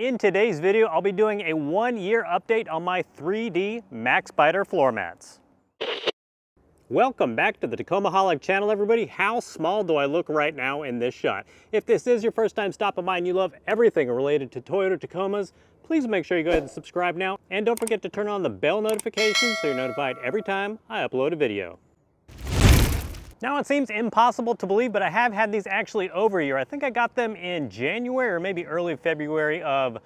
In today's video, I'll be doing a 1-year update on my 3D Maxpider floor mats. Welcome back to the Tacomaholic channel, everybody. How small do I look right now in this shot? If this is your first time stopping by and you love everything related to Toyota Tacomas, please make sure you go ahead and subscribe now. And don't forget to turn on the bell notifications so you're notified every time I upload a video. Now it seems impossible to believe, but I have had these actually over a year. I think I got them in January or maybe early February of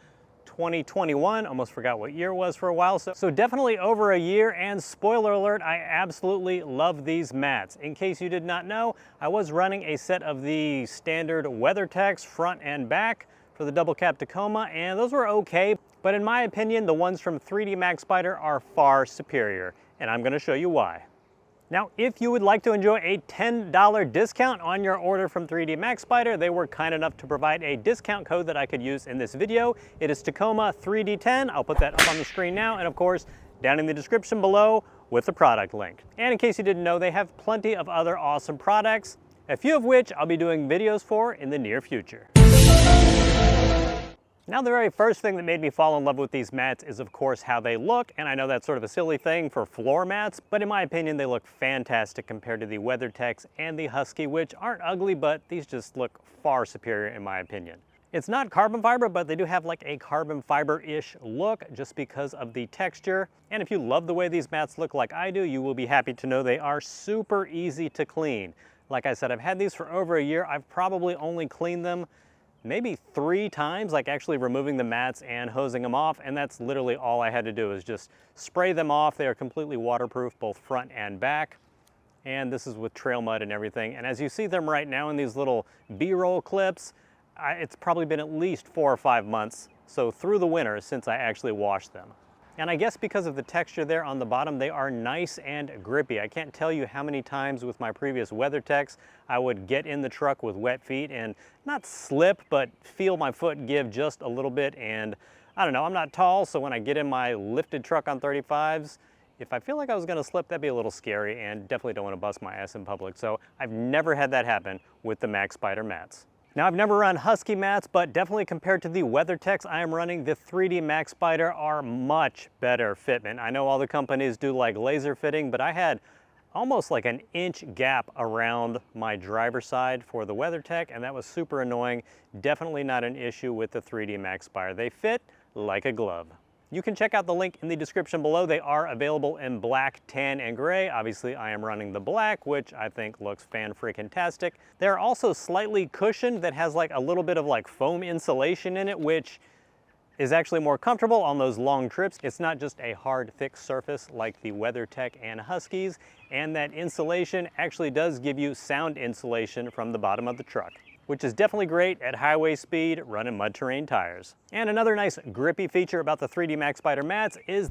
2021. Almost forgot what year it was for a while. So definitely over a year, and spoiler alert, I absolutely love these mats. In case you did not know, I was running a set of the standard Weathertechs front and back for the double cab Tacoma, and those were okay. But in my opinion, the ones from 3D Maxpider are far superior, and I'm gonna show you why. Now, if you would like to enjoy a $10 discount on your order from 3D Maxpider, they were kind enough to provide a discount code that I could use in this video. It is Tacoma 3D10. I'll put that up on the screen now, and of course, down in the description below with the product link. And in case you didn't know, they have plenty of other awesome products, a few of which I'll be doing videos for in the near future. Now, the very first thing that made me fall in love with these mats is, of course, how they look, and I know that's sort of a silly thing for floor mats, but in my opinion, they look fantastic compared to the WeatherTechs and the Husky, which aren't ugly, but these just look far superior in my opinion. It's not carbon fiber, but they do have like a carbon fiber-ish look just because of the texture. And if you love the way these mats look like I do, you will be happy to know they are super easy to clean. Like I said, I've had these for over a year. I've probably only cleaned them maybe 3 times, like actually removing the mats and hosing them off, and that's literally all I had to do is just spray them off. They are completely waterproof, both front and back, and this is with trail mud and everything. And as you see them right now in these little B-roll clips, it's probably been at least 4 or 5 months, so through the winter, since I actually washed them. And I guess because of the texture there on the bottom, they are nice and grippy. I can't tell you how many times with my previous WeatherTechs I would get in the truck with wet feet and not slip, but feel my foot give just a little bit. And I don't know, I'm not tall, so when I get in my lifted truck on 35s, if I feel like I was gonna slip, that'd be a little scary, and definitely don't wanna bust my ass in public. So I've never had that happen with the Maxpider mats. Now, I've never run Husky mats, but definitely compared to the WeatherTechs I am running, the 3D Maxpider are much better fitment. I know all the companies do like laser fitting, but I had almost like an inch gap around my driver's side for the WeatherTech, and that was super annoying. Definitely not an issue with the 3D Maxpider. They fit like a glove. You can check out the link in the description below. They are available in black, tan, and gray. Obviously, I am running the black, which I think looks fan-freaking-tastic. They're also slightly cushioned, that has like a little bit of like foam insulation in it, which is actually more comfortable on those long trips. It's not just a hard, thick surface like the WeatherTech and Huskies, and that insulation actually does give you sound insulation from the bottom of the truck, which is definitely great at highway speed running mud terrain tires. And another nice grippy feature about the 3D Maxpider mats is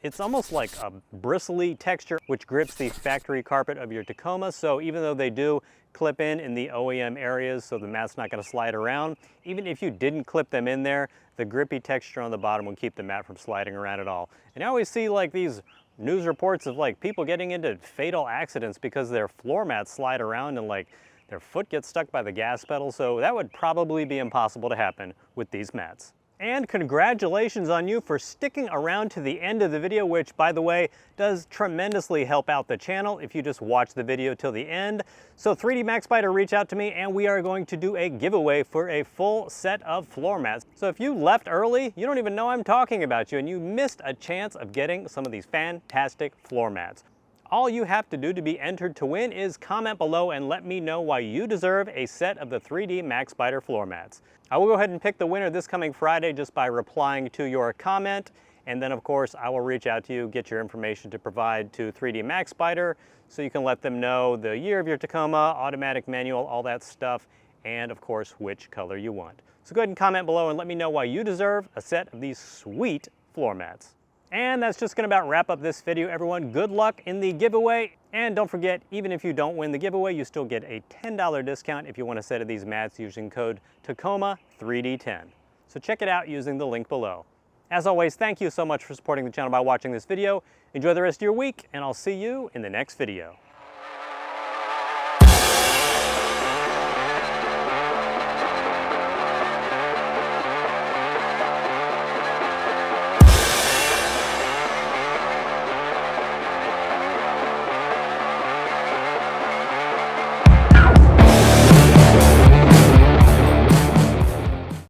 it's almost like a bristly texture which grips the factory carpet of your Tacoma. So even though they do clip in the OEM areas so the mat's not gonna slide around, even if you didn't clip them in there, the grippy texture on the bottom will keep the mat from sliding around at all. And I always see like these news reports of like people getting into fatal accidents because their floor mats slide around and like their foot gets stuck by the gas pedal, so that would probably be impossible to happen with these mats. And congratulations on you for sticking around to the end of the video, which, by the way, does tremendously help out the channel if you just watch the video till the end. So 3D Maxpider reached out to me, and we are going to do a giveaway for a full set of floor mats. So if you left early, you don't even know I'm talking about you, and you missed a chance of getting some of these fantastic floor mats. All you have to do to be entered to win is comment below and let me know why you deserve a set of the 3D Maxpider floor mats. I will go ahead and pick the winner this coming Friday just by replying to your comment, and then of course I will reach out to you, get your information to provide to 3D Maxpider so you can let them know the year of your Tacoma, automatic, manual, all that stuff, and of course which color you want. So go ahead and comment below and let me know why you deserve a set of these sweet floor mats. And that's just gonna about wrap up this video, everyone. Good luck in the giveaway. And don't forget, even if you don't win the giveaway, you still get a $10 discount if you want a set of these mats using code Tacoma3D10. So check it out using the link below. As always, thank you so much for supporting the channel by watching this video. Enjoy the rest of your week, and I'll see you in the next video.